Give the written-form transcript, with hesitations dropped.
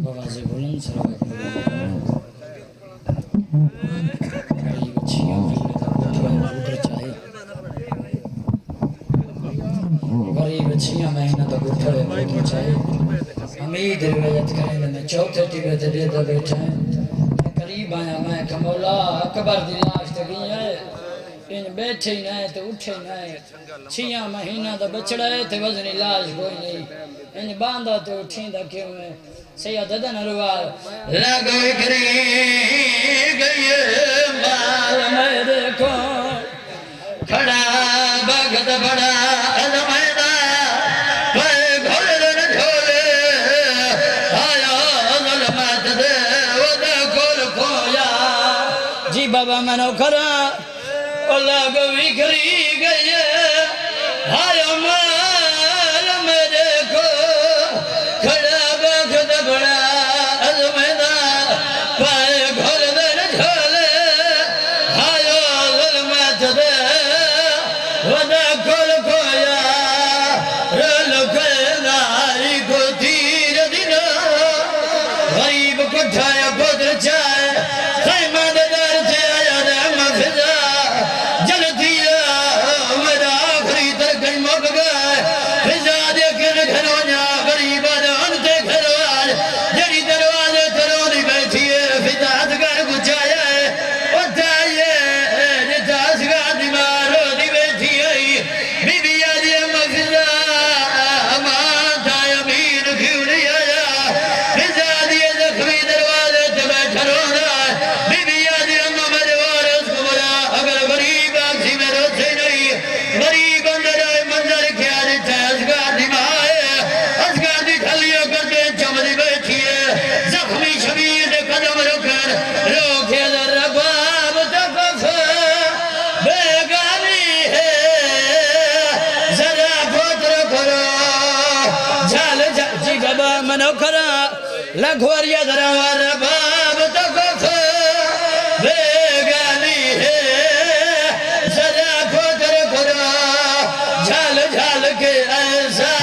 आवाज़ बुलंद सराय कड़ी बच्चियां उधर चाहे गरीब बच्चियां महीना तो उठे उधर चाहे उम्मीद रिवायत करें मैं चौथे टिबे ते दे बैठा है करीब आया मैं कमौला अकबर दी लाश ते गई है इन बैठे ही ना तो उठे ना 6 महीना तो बचड़ा है ते वजन लाश कोई नहीं इन बांधा तो उठींदा क्यों है सैयद ददन अरवाल लगो करी गई माल मेरे को खड़ा भगत बड़ा अलमैदा पे घोड़न झोले आया ज़ुल्मत दे वद कोल खोया जी बाबा मनो करा ओ लगो करी गई आया माल मेरे को खड़ा भगत बड़ा अलमैदा पे घोड़न झोले आया ज़ुल्मत दे वदा कोल खोया रल खेलाई को तीर दिना गरीब को ठाया बदर जाए खैमा दर से आया रे मखजा जलती मेरा आखिरी तक गई मग गए फिजा देखे घरों गरीब अंते घरवाज जड़ी दरवाजे तरोनी बैठी है फिजा घर गुचाया है उठाइए जितास का दीवारों मनोखरा लघुवरिया दरबार बाब तक बेगानी है जरा खोतर खोरा झाल झाल के ऐसा